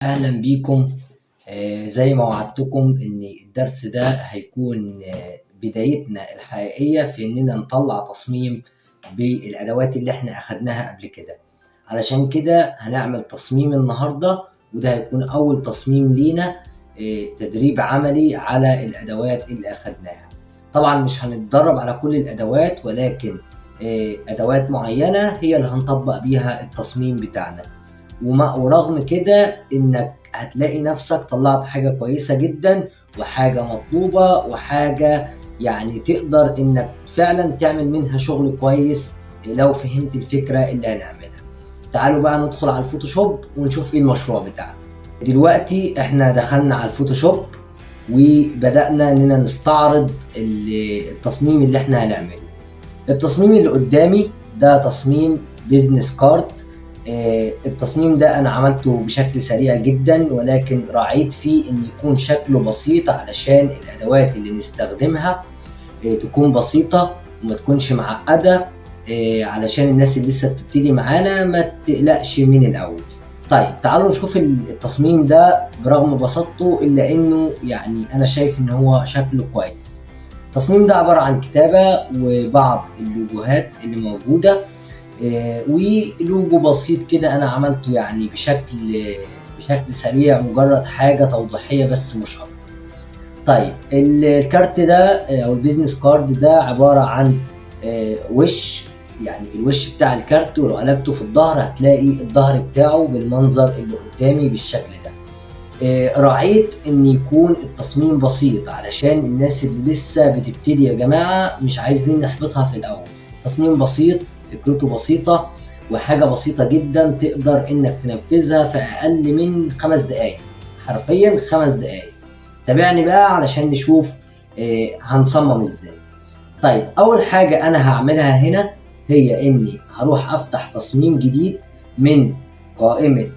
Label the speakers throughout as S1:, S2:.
S1: أهلا بيكم. زي ما وعدتكم إن الدرس ده هيكون بدايتنا الحقيقية في إننا نطلع تصميم بالأدوات اللي إحنا أخدناها قبل كده. علشان كده هنعمل تصميم النهاردة، وده هيكون أول تصميم لينا تدريب عملي على الأدوات اللي أخدناها. طبعا مش هنتدرب على كل الأدوات، ولكن أدوات معينة هي اللي هنطبق بيها التصميم بتاعنا. ورغم كده انك هتلاقي نفسك طلعت حاجة كويسة جدا، وحاجة مطلوبة، وحاجة يعني تقدر انك فعلا تعمل منها شغل كويس لو فهمت الفكرة اللي هنعملها. تعالوا بقى ندخل على الفوتوشوب ونشوف ايه المشروع بتاعنا. دلوقتي احنا دخلنا على الفوتوشوب وبدأنا اننا نستعرض التصميم اللي احنا هنعمله. التصميم اللي قدامي ده تصميم بيزنس كارد. التصميم ده أنا عملته بشكل سريع جدا، ولكن راعيت فيه إن يكون شكله بسيط علشان الأدوات اللي نستخدمها تكون بسيطة وما تكونش معقدة، علشان الناس اللي لسه بتبتدي معانا ما تقلقش من الأول. طيب تعالوا نشوف التصميم ده برغم بساطته إلا إنه يعني أنا شايف إن هو شكله كويس. التصميم ده عبارة عن كتابة وبعض اللوجوهات اللي موجودة، ولوجو بسيط كده أنا عملته يعني بشكل سريع، مجرد حاجة توضيحية بس مش أكتر. طيب الكارت ده أو البيزنس كارد ده عبارة عن وش، يعني الوش بتاع الكارت، ولو قلبته في الظهر هتلاقي الظهر بتاعه بالمنظر اللي قدامي بالشكل ده. راعيت ان يكون التصميم بسيط علشان الناس اللي لسه بتبتدي يا جماعة مش عايزين نحبطها في الاول. تصميم بسيط، فكرته بسيطة، وحاجة بسيطة جدا تقدر انك تنفذها في اقل من 5 دقايق، حرفيا 5 دقايق. تابعني بقى علشان نشوف هنصمم ازاي. طيب اول حاجة انا هعملها هنا هي اني هروح افتح تصميم جديد من قائمة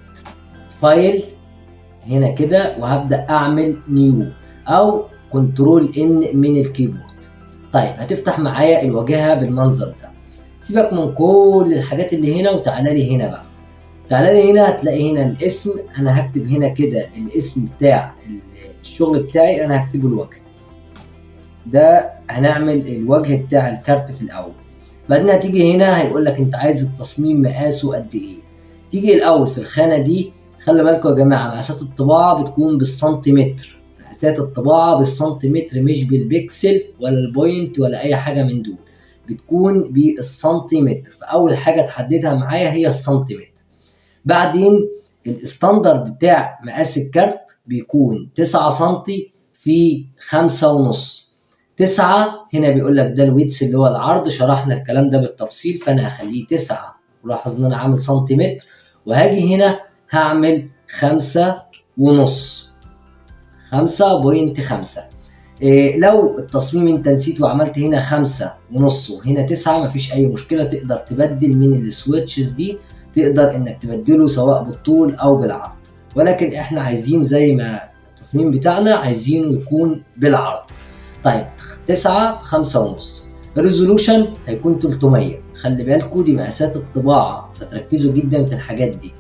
S1: فايل هنا كده، وهبدأ أعمل نيو أو كنترول إن من الكيبورد. طيب هتفتح معايا الواجهة بالمنظر ده. سيبك من كل الحاجات اللي هنا وتعالى لي هنا بقى. تعالى لي هنا هتلاقي هنا الاسم. أنا هكتب هنا كده الاسم بتاع الشغل بتاعي، أنا هكتبه الوجه ده. هنعمل الوجه بتاع الكارت في الأول. بعدين هتيجي هنا هيقول لك أنت عايز التصميم مقاسه قد إيه. تيجي الأول في الخانة دي، خلي بالكم يا جماعة مقاسات الطباعة بتكون بالسنتيمتر، مقاسات الطباعة بالسنتيمتر مش بالبكسل ولا البوينت ولا أي حاجة من دول، بتكون بالسنتيمتر. فأول حاجة تحددها معايا هي السنتيمتر. بعدين الستاندرد بتاع مقاس الكارت بيكون 9 سنتي في 5.5. 9 هنا بيقول لك ده الويتس اللي هو العرض، شرحنا الكلام ده بالتفصيل، فأنا هخليه 9. ولاحظ إن أنا عامل سنتيمتر، وهاجي هنا هعمل 5.5، 5.5. لو التصميم انت نسيت وعملت هنا 5.5 وهنا 9 مفيش اي مشكلة، تقدر تبدل من السويتشز دي، تقدر انك تبدله سواء بالطول او بالعرض، ولكن احنا عايزين زي ما التصميم بتاعنا عايزينه يكون بالعرض. طيب 9 في 5.5. الريزولوشن هيكون 300. خلي بالكوا دي مقاسات الطباعة، فتركزوا جدا في الحاجات دي.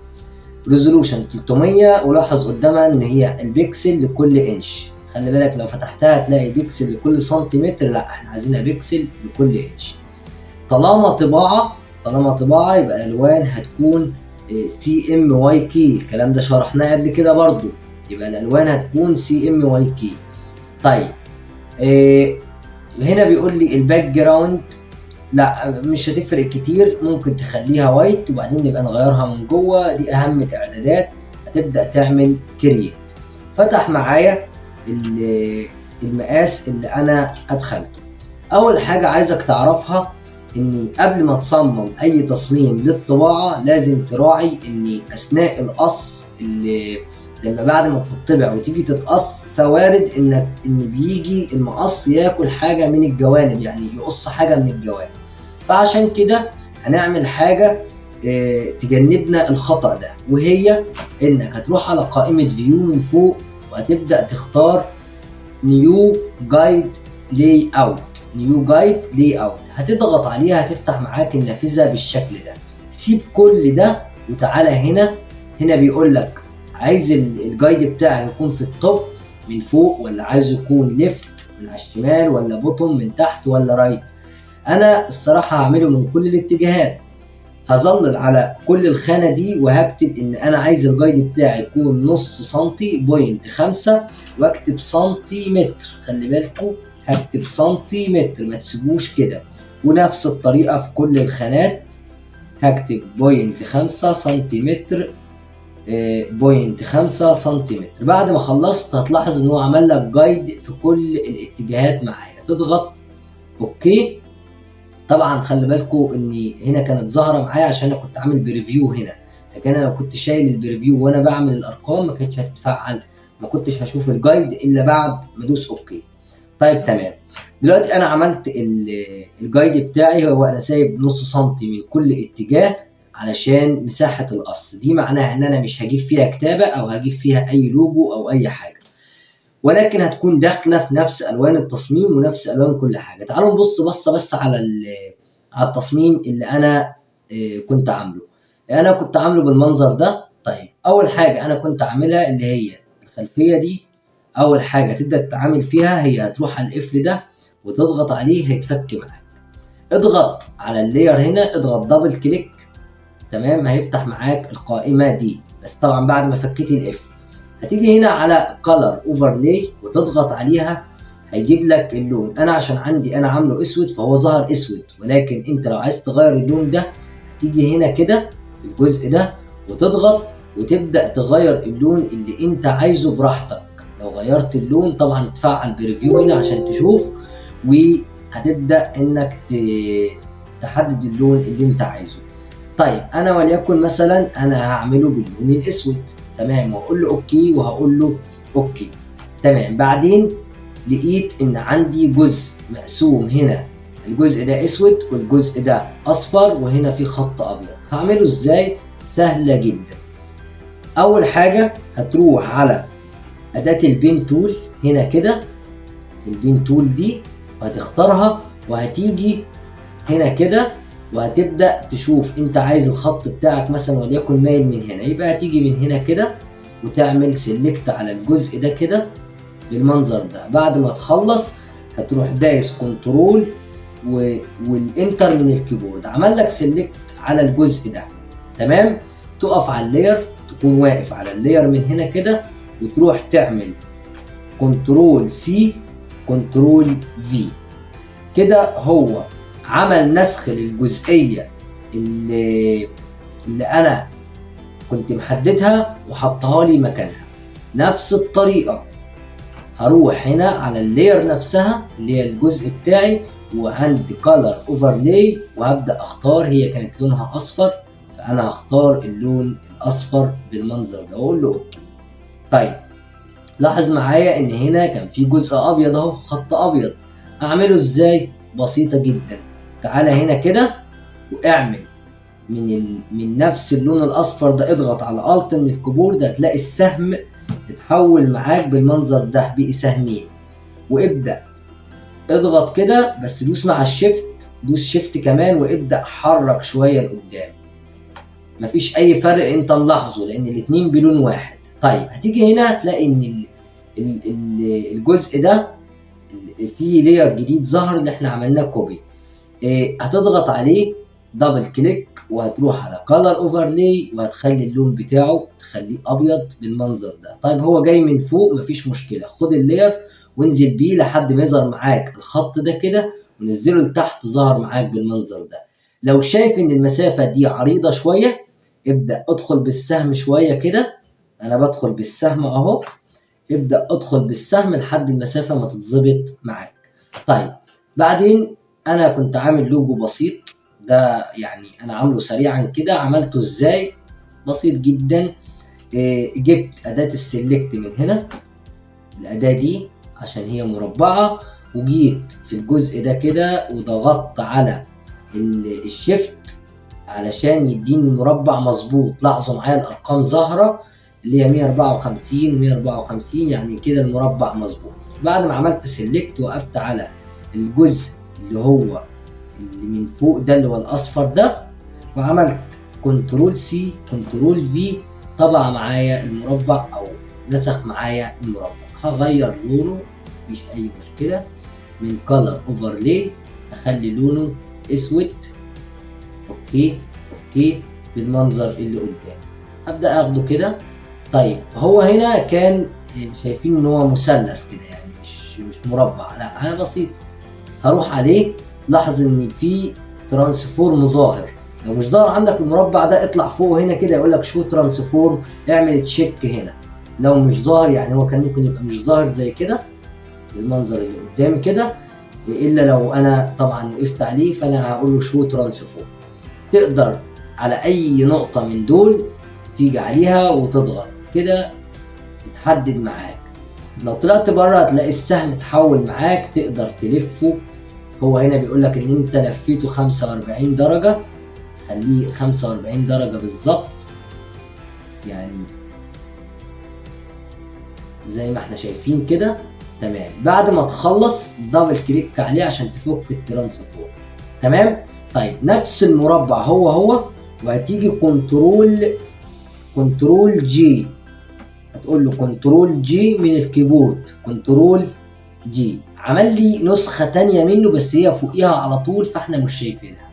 S1: ريزولوشن 300، ولاحظ قدامها ان هي البكسل لكل انش. خلي بالك لو فتحتها هتلاقي بكسل لكل سنتيمتر، لا احنا عايزينها بكسل لكل انش. طالما طباعة يبقى الالوان هتكون CMYK. الكلام ده شرحناه قبل كده برضو، يبقى الالوان هتكون CMYK. طيب هنا بيقول لي الباك جراوند، لا مش هتفرق كتير، ممكن تخليها وايت وبعدين نبقى نغيرها من جوه، دي اهم الاعدادات. هتبدأ تعمل كرييت. فتح معايا المقاس اللي انا ادخلته. اول حاجة عايزك تعرفها ان قبل ما تصمم اي تصميم للطباعة لازم تراعي ان اثناء القص، اللي لما بعد ما بتطبع وتيجي تتقص، فوارد ان بيجي المقص ياكل حاجة من الجوانب، يعني يقص حاجة من الجوانب. فعشان كده هنعمل حاجة تجنبنا الخطأ ده، وهي انك هتروح على قائمة فيو من فوق، وهتبدأ تختار نيو جايد لاي اوت. هتضغط عليها هتفتح معاك النافذة بالشكل ده. سيب كل ده وتعالى هنا بيقول لك عايز الجايد بتاعي يكون في التوب من فوق، ولا عايزه يكون ليفت من على الشمال، ولا بوتوم من تحت، ولا رايت. انا الصراحه هعمله من كل الاتجاهات. هظلل على كل الخانه دي وهكتب ان انا عايز الجايد بتاعي يكون نص سنتي بوينت 5، واكتب سنتيمتر. خلي بالكم هكتب سنتيمتر، ما تسيبوش كده. ونفس الطريقه في كل الخانات هكتب بوينت 5 سنتيمتر، بوينت 5 سنتيمتر. بعد ما خلصت هتلاحظ ان هو عمل لك جايد في كل الاتجاهات معايا. تضغط اوكي. طبعا خلي بالكم ان هنا كانت ظاهره معايا عشان انا كنت عامل بريفيو هنا، لكن انا لو كنت شايل البريفيو وانا بعمل الارقام ما كانتش هتتفعل، ما كنتش هشوف الجايد الا بعد ما ادوس اوكي. طيب تمام. دلوقتي انا عملت الجايد بتاعي، هو انا سايب نص سنتي من كل اتجاه علشان مساحه القص دي، معناها ان انا مش هجيب فيها كتابه او هجيب فيها اي لوجو او اي حاجه، ولكن هتكون داخله في نفس الوان التصميم ونفس الوان كل حاجه. تعالوا نبص بصه بس على التصميم اللي انا كنت عامله. انا كنت عامله بالمنظر ده. طيب اول حاجه انا كنت عاملها اللي هي الخلفيه دي، اول حاجه تبدا تتعامل فيها هي هتروح على القفل ده وتضغط عليه هيتفك معاك. اضغط على اللاير هنا، اضغط دبل كليك، تمام، هيفتح معاك القائمه دي. بس طبعا بعد ما فكيتي القفل هتيجي هنا على color overlay وتضغط عليها، هيجيب لك اللون. انا عشان عندي انا عامله اسود فهو ظهر اسود، ولكن انت لو عايز تغير اللون ده هتيجي هنا كده في الجزء ده وتضغط وتبدا تغير اللون اللي انت عايزه براحتك. لو غيرت اللون طبعا تفعل بريفيو هنا عشان تشوف، وهتبدا انك تحدد اللون اللي انت عايزه. طيب انا وليكن مثلا انا هعمله باللون الاسود، تمام، واقول له اوكي وهقول له اوكي. تمام. بعدين لقيت ان عندي جزء مقسوم هنا، الجزء ده اسود والجزء ده اصفر وهنا في خط ابيض. هعمله ازاي؟ سهله جدا. اول حاجه هتروح على اداه البين تول هنا كده، البين تول دي هتختارها وهتيجي هنا كده وهتبدا تشوف انت عايز الخط بتاعك مثلا وليكن مايل من هنا، يبقى هتيجي من هنا كده وتعمل سيلكت على الجزء ده كده بالمنظر ده. بعد ما تخلص هتروح دايس كنترول والانتر من الكيبورد، عمل لك سيلكت على الجزء ده، تمام. تقف على اللاير، تكون واقف على اللاير من هنا كده وتروح تعمل كنترول سي كنترول في كده. هو عمل نسخ للجزئيه اللي انا كنت محددها وحطها لي مكانها. نفس الطريقه هروح هنا على اللاير نفسها اللي هي الجزء بتاعي وعند كولر اوفرلاي وهبدا اختار، هي كانت لونها اصفر فانا هختار اللون الاصفر بالمنظر ده واقول له اوكي. طيب لاحظ معايا ان هنا كان في جزء ابيض اهو، خط ابيض. اعمله ازاي؟ بسيطه جدا. تعالى هنا كده واعمل من نفس اللون الاصفر ده، اضغط على الت من الكيبورد هتلاقي السهم اتحول معاك بالمنظر ده، بقي سهمين. وابدا اضغط كده بس دوس مع الشيفت، دوس شيفت كمان وابدا حرك شويه لقدام. مفيش اي فرق انت ملاحظه لان الاتنين بلون واحد. طيب هتيجي هنا هتلاقي ان الجزء ده فيه لاير جديد ظهر اللي احنا عملناه كوبي. هتضغط عليه دبل كليك وهتروح على كولر اوفرلاي وهتخلي اللون بتاعه تخليه ابيض بالمنظر ده. طيب هو جاي من فوق مفيش مشكله، خد اللاير وانزل بيه لحد ما يظهر معاك الخط ده كده ونزله لتحت ظهر معاك بالمنظر ده. لو شايف ان المسافه دي عريضه شويه ابدا ادخل بالسهم شويه كده، انا بدخل بالسهم اهو، ابدا ادخل بالسهم لحد المسافه ما تتظبط معاك. طيب بعدين انا كنت عامل لوجو بسيط، ده يعني انا عامله سريعا كده. عملته ازاي؟ بسيط جدا. جبت اداة السلكت من هنا، الاداة دي عشان هي مربعة، وجيت في الجزء ده كده وضغطت على الشيفت علشان يديني المربع مظبوط. لاحظوا معايا الارقام ظاهرة اللي هي 154 154 يعني كده المربع مظبوط. بعد ما عملت سلكت وقفت على الجزء اللي هو اللي من فوق ده اللي هو الاصفر ده وعملت كنترول سي كنترول في. طبع معايا المربع او نسخ معايا المربع. هغير لونه مفيش اي مشكله، من كولر اوفرلاي اخلي لونه اسود. اوكي بالمنظر اللي قدام. هبدا اخده كده. طيب هو هنا كان شايفين ان هو مثلث كده، يعني مش مربع، لا انا بسيط. هروح عليه، لاحظ ان في ترانسفورم ظاهر. لو مش ظاهر عندك المربع ده اطلع فوق هنا كده يقول لك شو ترانسفورم، اعمل تشيك هنا. لو مش ظاهر يعني هو كان ممكن يبقى مش ظاهر زي كده بالمنظر اللي قدامي كده، الا لو انا طبعا وقفت عليه فانا هقول له شو ترانسفورم. تقدر على اي نقطة من دول تيجي عليها وتضغط كده يتحدد معاك. لو طلعت بره هتلاقي السهم اتحول معاك، تقدر تلفه. هو هنا بيقول لك ان انت لفيته 45 درجة، خليه 45 درجة بالظبط، يعني زي ما احنا شايفين كده. تمام. بعد ما تخلص دبل كليك عليه عشان تفك الترانسفورم. تمام. طيب نفس المربع هو وهتيجي كنترول جي، هتقول له كنترول جي من الكيبورد، كنترول جي. عمل لي نسخة تانية منه بس هي فوقيها على طول فاحنا مش شايفينها.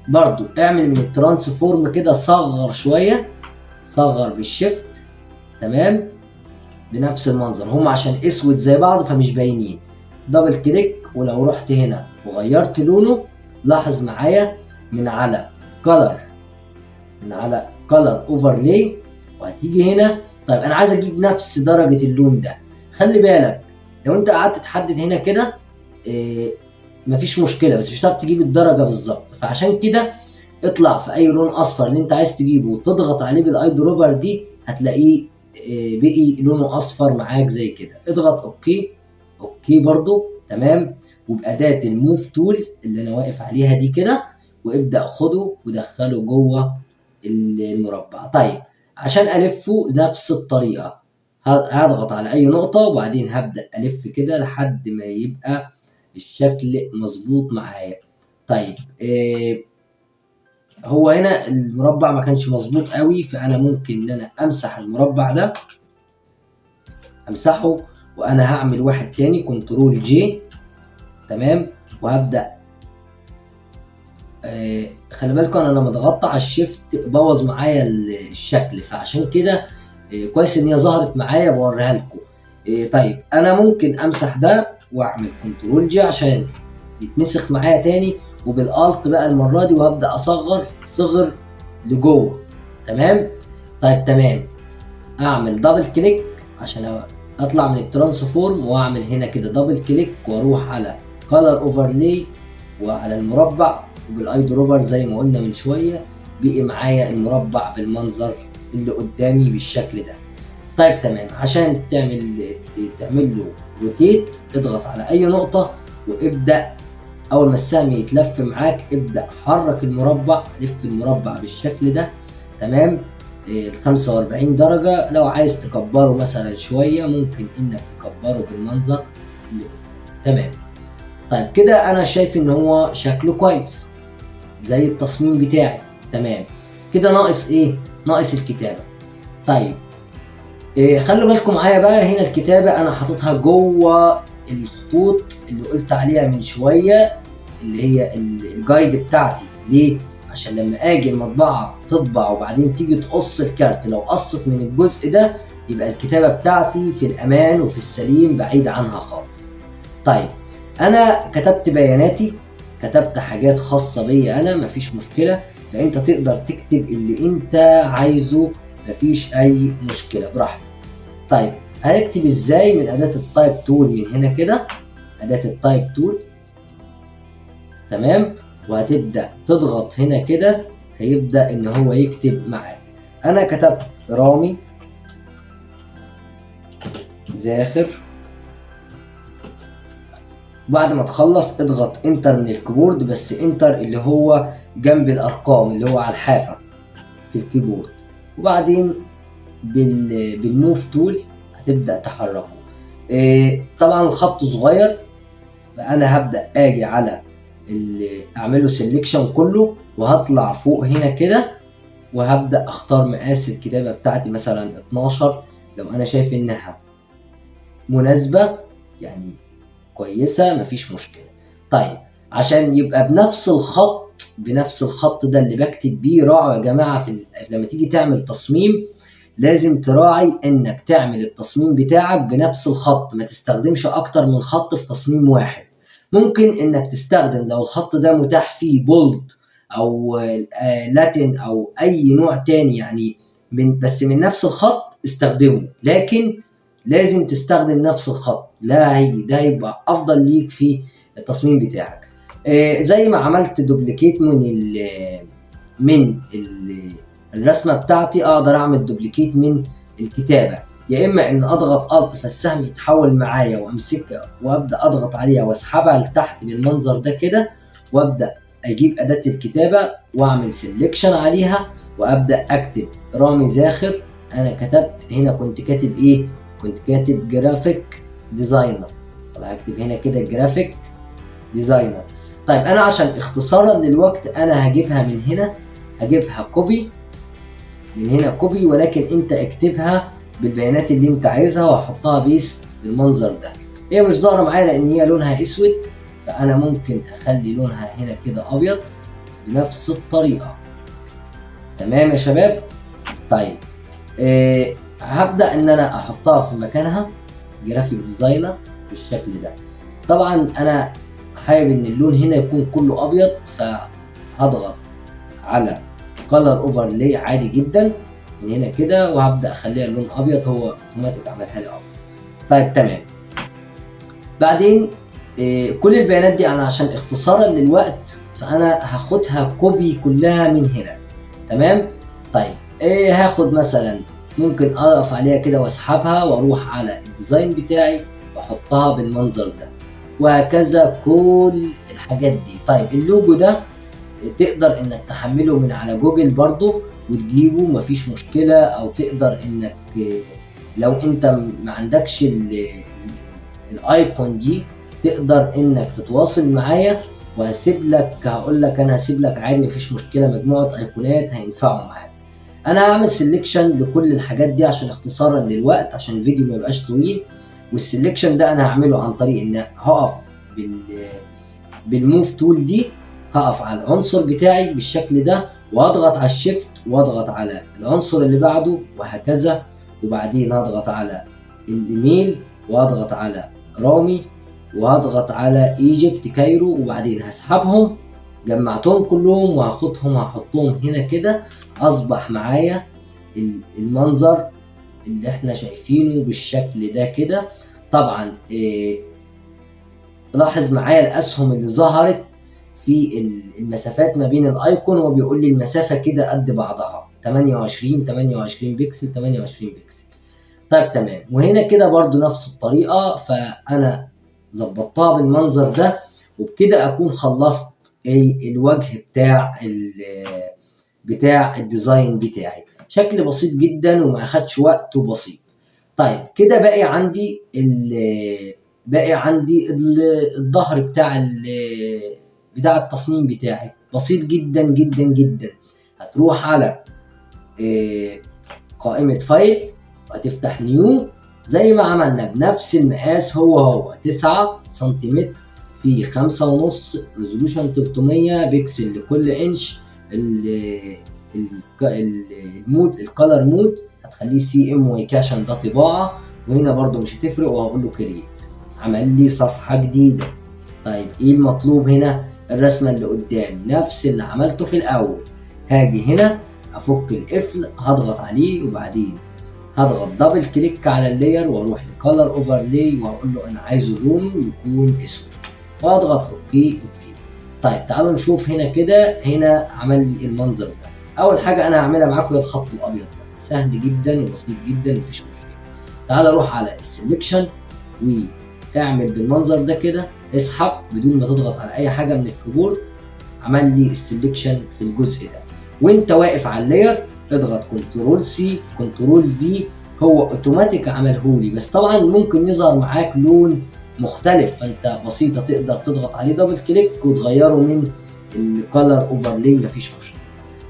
S1: برضو اعمل من الترانسفورم كده، صغر شوية، صغر بالشيفت. تمام. بنفس المنظر، هم عشان اسود زي بعض فمش باينين. دبل كليك، ولو رحت هنا وغيرت لونه لاحظ معايا من على كولر اوفرلاي وهتيجي هنا. طيب انا عايز اجيب نفس درجة اللون ده. خلي بالك لو انت قعدت تحدد هنا كده مفيش مشكلة، بس مش هتعرف تجيب الدرجة بالظبط. فعشان كده اطلع في اي لون اصفر اللي انت عايز تجيبه وتضغط عليه بالاي دروبر دي، هتلاقيه بقي لونه اصفر معاك زي كده. اضغط اوكي برضو. تمام. وبأداة الموف تول اللي انا واقف عليها دي كده، وابدأ خده ودخله جوه المربع. طيب عشان الفه نفس الطريقة، هضغط على اي نقطة وبعدين هبدأ الف كده لحد ما يبقى الشكل مظبوط معايا. طيب هو هنا المربع ما كانش مظبوط قوي، فانا ممكن ان انا امسح المربع ده، امسحه، وانا هعمل واحد تاني كنترول جي. تمام. وهبدأ خلي بالكم انا لما ضغطت على الشيفت بوظ معايا الشكل، فعشان كده كويس ان هي ظهرت معايا بوريها لكم. طيب انا ممكن امسح ده واعمل كنترول جي عشان يتنسخ معايا تاني، وبالالت بقى المره دي، وهبدا صغر لجوه. تمام. طيب تمام. اعمل دبل كليك عشان اطلع من الترانسفورم، واعمل هنا كده دبل كليك واروح على كولر اوفرلاي وعلى المربع، وبالاي دروبر زي ما قلنا من شويه بقي معايا المربع بالمنظر اللي قدامي بالشكل ده. طيب تمام. عشان تعمل له روتيت اضغط على اي نقطه وابدا اول ما السهم يتلف معاك ابدا حرك المربع، لف المربع بالشكل ده. تمام. ال 45 درجه. لو عايز تكبره مثلا شويه ممكن انك تكبره بالمنظر اللي تمام. طيب كده انا شايف ان هو شكله كويس زي التصميم بتاعي. تمام. كده ناقص ايه؟ ناقص الكتابه. طيب خلوا بالكم معايا بقى، هنا الكتابه انا حاططها جوه الخطوط اللي قلت عليها من شويه، اللي هي الجايد بتاعتي. ليه؟ عشان لما اجي المطبعه تطبع وبعدين تيجي تقص الكارت، لو قصت من الجزء ده يبقى الكتابه بتاعتي في الامان وفي السليم بعيد عنها خالص. طيب انا كتبت بياناتي، كتبت حاجات خاصه بيا انا، مفيش مشكله. فانت تقدر تكتب اللي انت عايزه، مفيش اي مشكله، براحتك. طيب هنكتب ازاي؟ من اداه التايب تول من هنا كده، اداه التايب تول. تمام. وهتبدا تضغط هنا كده هيبدا ان هو يكتب معاك. انا كتبت رامي زاخر. بعد ما تخلص اضغط انتر من الكيبورد، بس انتر اللي هو جنب الارقام اللي هو على الحافه في الكيبورد، وبعدين بالموف تول هتبدا تحركه. طبعا الخط صغير، فانا هبدا اجي على اعمله سيلكشن كله وهطلع فوق هنا كده وهبدأ اختار مقاس الكتابة بتاعتي مثلا 12 لو انا شايف انها مناسبة يعني كويسة مفيش مشكلة. طيب عشان يبقى بنفس الخط ده اللي بكتب بيه، راعوا يا جماعة لما تيجي تعمل تصميم لازم تراعي انك تعمل التصميم بتاعك بنفس الخط، ما تستخدمش اكتر من خط في تصميم واحد. ممكن انك تستخدم لو الخط ده متاح فيه بولد او لاتين او اي نوع تاني يعني بس من نفس الخط استخدمه، لكن لازم تستخدم نفس الخط، لا هي ده يبقى افضل ليك في التصميم بتاعك. زي ما عملت دوبليكيت من الرسمه بتاعتي، اقدر اعمل دوبليكيت من الكتابه، يا اما ان اضغط الت فالسهم يتحول معايا وامسكها وابدا اضغط عليها واسحبها لتحت بالمنظر ده كده، وابدا اجيب اداه الكتابه واعمل سيلكشن عليها وابدا اكتب رامي زاخر. انا كتبت هنا، كنت كاتب ايه؟ كنت كاتب جرافيك ديزاينر، طب هكتب هنا كده جرافيك ديزاينر. طيب انا عشان اختصارا للوقت انا هجيبها من هنا، هجيبها كوبي من هنا كوبي، ولكن انت اكتبها بالبيانات اللي انت عايزها واحطها بيست بالمنظر ده. هي مش ظاهره معايا لان هي لونها اسود، فانا ممكن اخلي لونها هنا كده ابيض بنفس الطريقه. تمام يا شباب؟ طيب هبدا ان انا احطها في مكانها جرافيك ديزاينر بالشكل ده. طبعا انا حابب ان اللون هنا يكون كله ابيض، فهضغط على كولر اوفرلاي عادي جدا من هنا كده وهبدا اخليها اللون ابيض، هو اوتوماتيك عملها لي ابيض. طيب تمام. بعدين كل البيانات دي انا عشان اختصارا للوقت فانا هاخدها كوبي كلها من هنا. تمام. طيب هاخد مثلا ممكن اقف عليها كده واسحبها واروح على الديزاين بتاعي واحطها بالمنظر ده، وهكذا كل الحاجات دي. طيب اللوجو ده تقدر انك تحمله من على جوجل برضو وتجيبه مفيش مشكلة، او تقدر انك لو انت ما عندكش الايقون دي تقدر انك تتواصل معايا هقول لك انا هسيب لك عادي مفيش مشكلة مجموعة ايقونات هينفعوا معاك. انا هعمل سيلكشن لكل الحاجات دي عشان اختصارا للوقت عشان الفيديو ما يبقاش طويل، والسيلكشن ده انا هعمله عن طريق ان هقف بالموف تول دي، هقف على العنصر بتاعي بالشكل ده وهضغط على الشيفت واضغط على العنصر اللي بعده وهكذا، وبعدين هضغط على الايميل وهضغط على رامي وهضغط على ايجيبت كايرو، وبعدين هسحبهم جمعتهم كلهم وهاخدهم هحطهم هنا كده، اصبح معايا المنظر اللي احنا شايفينه بالشكل ده كده. طبعا لاحظ معايا الاسهم اللي ظهرت في المسافات ما بين الايقون، وبيقول لي المسافه كده قد بعضها 28 بكسل 28 بكسل. طيب تمام. وهنا كده برضو نفس الطريقه، فانا ظبطتها بالمنظر ده، وبكده اكون خلصت الوجه بتاع الديزاين بتاعي. شكل بسيط جدا وما اخدش وقت وبسيط. طيب كده باقي عندي الظهر بتاع التصميم بتاعي بسيط جدا جدا جدا. هتروح على قائمة فايل وهتفتح نيو زي ما عملنا بنفس المقاس، هو 9 سنتيمتر في 5.5 ريزولوشن 300 بكسل لكل انش. المود الكالر مود هتخليه سي ام واي عشان ده طباعة، وهنا برضو مش هتفرق، وهقول له كرييت عمل لي صفحة جديدة. طيب ايه المطلوب هنا؟ الرسمة اللي قدامي نفس اللي عملته في الاول. هاجي هنا افك القفل هضغط عليه وبعدين هضغط دبل كليك على اللاير واروح لكالر اوفرلاي وهقول له انا عايزه لونه يكون اسود واضغط اوكي. طيب تعالوا نشوف هنا كده، هنا عمل لي المنظر ده. اول حاجة انا هعملها معاكم هي الخط الابيض ده، سهل جدا وبسيط جدا مفيش مشكلة. تعال اروح على السلكشن واعمل بالمنظر ده كده، اسحب بدون ما تضغط على اي حاجة من الكيبورد، عمل لي السلكشن في الجزء ده. وانت واقف على اللاير اضغط كنترول سي كنترول في، هو اوتوماتيك عملهولي، بس طبعا ممكن يظهر معاك لون مختلف، فانت بسيطة تقدر تضغط عليه دبل كليك وتغيره من الكالر اوفرلاي مفيش مشكلة.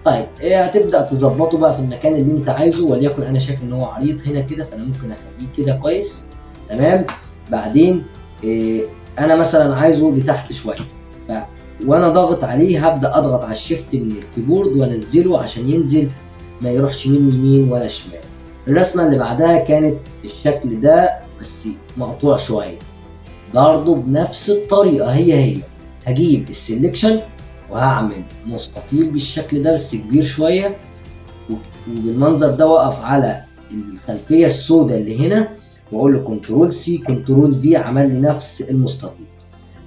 S1: طيب هتبدا تظبطه بقى في المكان اللي انت عايزه، وليكن انا شايف ان هو عريض هنا كده، فانا ممكن اخليه كده كويس. تمام. بعدين انا مثلا عايزه لتحت شويه، ف وانا ضاغط عليه هبدا اضغط على الشيفت من الكيبورد وانزله عشان ينزل، ما يروحش مني يمين ولا شمال. الرسمه اللي بعدها كانت الشكل ده بس مقطوع شويه، برضه بنفس الطريقه هي هجيب السلكشن وهعمل مستطيل بالشكل ده بس كبير شويه، وبالمنظر ده واقف على الخلفيه السوداء اللي هنا، واقول له كنترول سي كنترول في، عمل لي نفس المستطيل.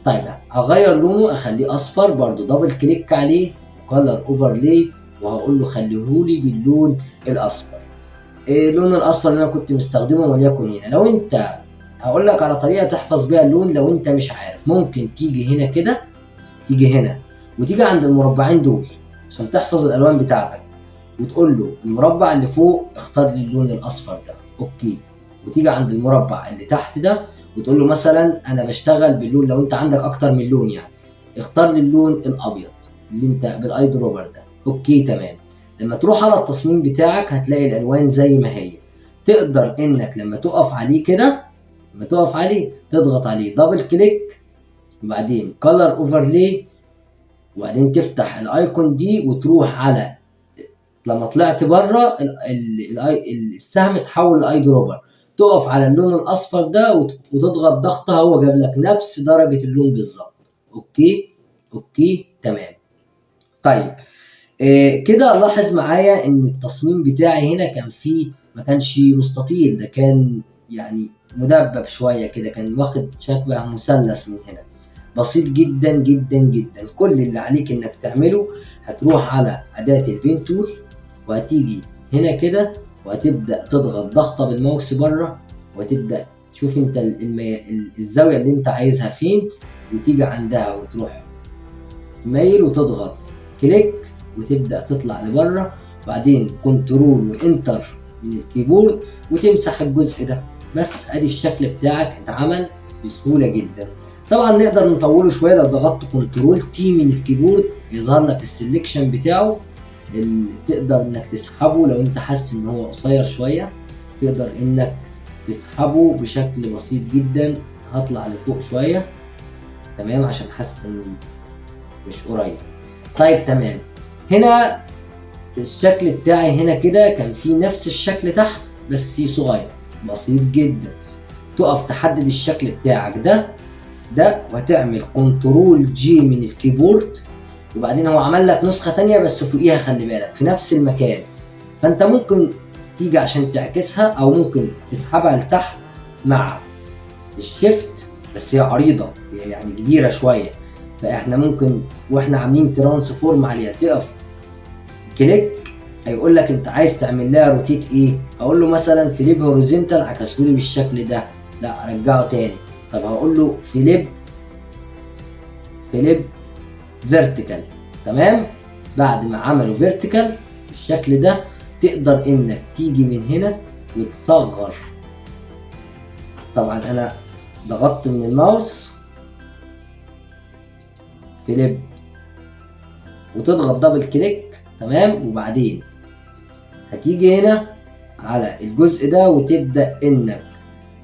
S1: طيب هغير لونه اخليه اصفر، برضو دبل كليك عليه كولر اوفرلاي، وهقول له خليهولي باللون الاصفر. اللون الاصفر اللي انا كنت مستخدمه وليكن هنا. لو انت هقول لك على طريقه تحفظ بيها اللون، لو انت مش عارف ممكن تيجي هنا كده، تيجي هنا وتيجي عند المربعين دول عشان تحفظ الالوان بتاعتك، وتقول له المربع اللي فوق اختار لي اللون الاصفر ده، اوكي. وتيجي عند المربع اللي تحت ده وتقول له مثلا انا بشتغل باللون، لو انت عندك اكتر من لون يعني اختار لي اللون الابيض اللي انت بالاي دروبر ده، اوكي تمام. لما تروح على التصميم بتاعك هتلاقي الالوان زي ما هي. تقدر انك لما تقف عليه كده، لما تقف عليه تضغط عليه دبل كليك، وبعدين كولر اوفرلاي، وبعدين تفتح الايكون دي وتروح على، لما طلعت بره السهم اتحول لاي دروبر، تقف على اللون الاصفر ده وتضغط ضغطه، هو جاب لك نفس درجه اللون بالظبط. اوكي اوكي تمام. طيب كده لاحظ معايا ان التصميم بتاعي هنا كان فيه، ما كانش مستطيل، ده كان يعني مدبب شويه كده، كان واخد شكل مثلث من هنا. بسيط جدا جدا جدا. كل اللي عليك انك تعمله هتروح على اداه البين تول، وهتيجي هنا كده وهتبدا تضغط ضغطه بالماوس بره، وهتبدا تشوف انت الزاويه اللي انت عايزها فين، وتيجي عندها وتروح مايل وتضغط كليك وتبدا تطلع لبره، وبعدين كنترول وانتر من الكيبورد وتمسح الجزء ده. بس ادي الشكل بتاعك اتعمل بسهوله جدا. طبعا نقدر نطوله شويه، لو ضغطت كنترول تي من الكيبورد يظهر لك السلكشن بتاعه، تقدر انك تسحبه لو انت حاسس ان هو قصير شويه، تقدر انك تسحبه بشكل بسيط جدا. هطلع لفوق شويه تمام عشان حاسس ان مش قريب. طيب تمام. هنا الشكل بتاعي هنا كده كان فيه نفس الشكل تحت بس صغير، بسيط جدا. تقف تحدد الشكل بتاعك ده وهتعمل كنترول جي من الكيبورد، وبعدين هو عمل لك نسخة تانية بس فوقيها، خلي بالك في نفس المكان. فانت ممكن تيجي عشان تعكسها او ممكن تسحبها لتحت مع الشيفت، بس هي عريضة يعني كبيرة شوية، فاحنا ممكن واحنا عاملين ترانسفورم عليها تقف كليك، هيقول لك انت عايز تعمل لها روتيت ايه، اقول له مثلا فليب هوريزونتال، عكسهولي بالشكل ده، لا ارجعه تاني. طب هقول له فليب فيرتيكال. تمام. بعد ما عملوا فيرتيكال بالشكل ده تقدر انك تيجي من هنا وتصغر. طبعا انا ضغطت من الماوس فليب وتضغط دبل كليك تمام، وبعدين هتيجي هنا على الجزء ده وتبدأ انك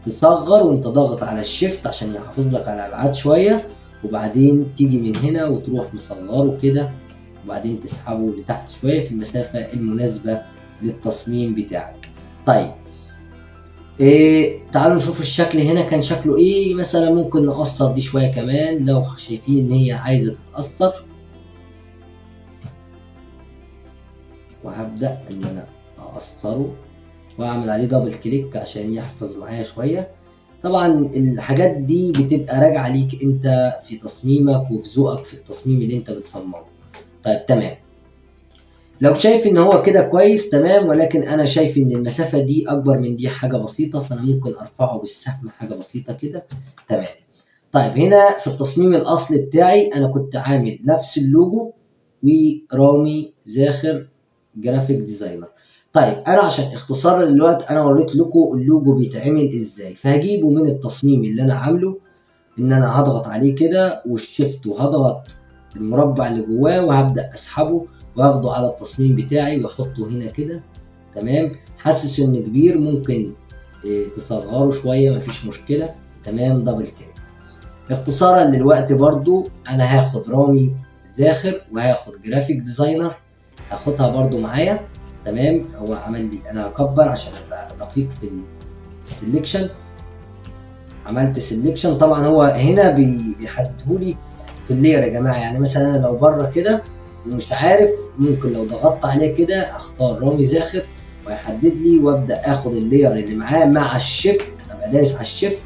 S1: تصغر وانت ضاغط على الشيفت عشان يحافظ لك على الابعاد شوية، وبعدين تيجي من هنا وتروح مصغره كده، وبعدين تسحبه لتحت شوية في المسافة المناسبة للتصميم بتاعك. طيب تعالوا نشوف الشكل هنا كان شكله ايه. مثلا ممكن نقصر دي شوية كمان لو شايفين ان هي عايزة تتقصر، وهبدأ ان انا اقصره واعمل عليه دبل كليك عشان يحفظ معايا شوية. طبعا الحاجات دي بتبقى راجعة ليك انت في تصميمك وفي ذوقك في التصميم اللي انت بتصممه. طيب تمام. لو شايف ان هو كده كويس تمام، ولكن انا شايف ان المسافة دي اكبر من دي حاجة بسيطة، فانا ممكن ارفعه بالسهم حاجة بسيطة كده. تمام. طيب هنا في التصميم الاصلي بتاعي انا كنت عامل نفس اللوجو ورامي زاخر جرافيك ديزاينر. طيب انا عشان اختصار للوقت انا وريت لكم اللوجو بيتعمل ازاي، فهجيبه من التصميم اللي انا عامله، ان انا هضغط عليه كده والشيفت وهضغط المربع اللي جواه وهبدأ اسحبه واخده على التصميم بتاعي واحطه هنا كده. تمام، حاسس انه كبير ممكن تصغره شويه مفيش مشكله. تمام، دبل كليك. اختصارا للوقت برضو انا هاخد رامي زاخر وهاخد جرافيك ديزاينر، هاخدها برضو معايا. تمام، هو عمل لي، انا هكبر عشان ابقى دقيق في السلكشن. عملت سلكشن، طبعا هو هنا بيحددهولي في اللير يا جماعه. يعني مثلا انا لو بره كده ومش عارف، ممكن لو ضغطت عليه كده اختار رامي زاخر ويحدد لي، وابدا اخد اللير اللي معاه مع الشيفت، ابقى دايس على الشيفت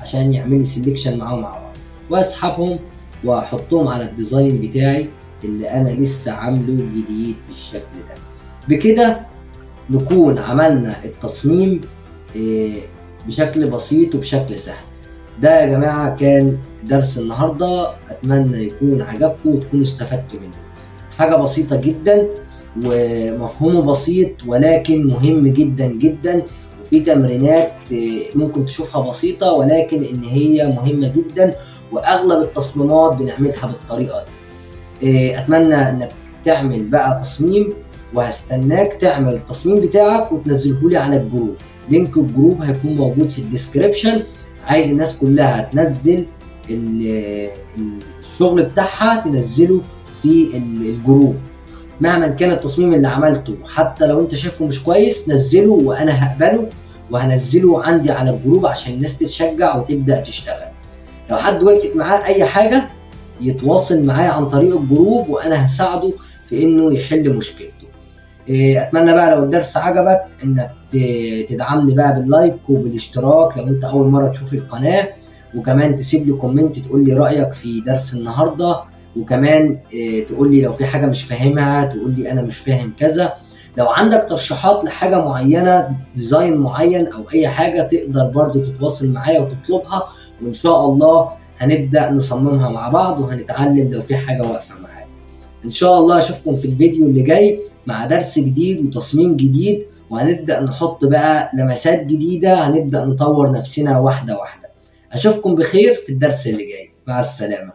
S1: عشان يعمل لي سلكشن معاهم مع بعض، واسحبهم واحطهم على الديزاين بتاعي اللي انا لسه عامله جديد بالشكل ده. بكده نكون عملنا التصميم بشكل بسيط وبشكل سهل. ده يا جماعة كان درس النهاردة، أتمنى يكون عجبكم وتكونوا استفدتوا منه. حاجة بسيطة جدا ومفهومه بسيط، ولكن مهم جدا جدا. وفي تمرينات ممكن تشوفها بسيطة، ولكن إن هي مهمة جدا، وأغلب التصميمات بنعملها بالطريقة دي. أتمنى إنك تعمل بقى تصميم، وهستناك تعمل التصميم بتاعك وتنزله لي على الجروب. لينك الجروب هيكون موجود في الديسكريبشن. عايز الناس كلها تنزل الشغل بتاعها، تنزله في الجروب مهما كان التصميم اللي عملته. حتى لو انت شايفه مش كويس نزله وانا هقبله وهنزله عندي على الجروب عشان الناس تتشجع وتبدأ تشتغل. لو حد وقفت معاه اي حاجة يتواصل معايا عن طريق الجروب، وانا هساعده في انه يحل مشكلته. اتمنى بقى لو الدرس عجبك انك تدعمني بقى باللايك وبالاشتراك لو انت اول مره تشوف القناه، وكمان تسيب لي كومنت تقول لي رايك في درس النهارده، وكمان تقول لي لو في حاجه مش فاهمها، تقول لي انا مش فاهم كذا. لو عندك ترشيحات لحاجه معينه، ديزاين معين او اي حاجه، تقدر برضو تتواصل معايا وتطلبها، وان شاء الله هنبدا نصممها مع بعض وهنتعلم لو في حاجه واقفه معايا. ان شاء الله اشوفكم في الفيديو اللي جاي مع درس جديد وتصميم جديد، وهنبدأ نحط بقى لمسات جديدة، هنبدأ نطور نفسنا واحدة واحدة. اشوفكم بخير في الدرس اللي جاي، مع السلامة.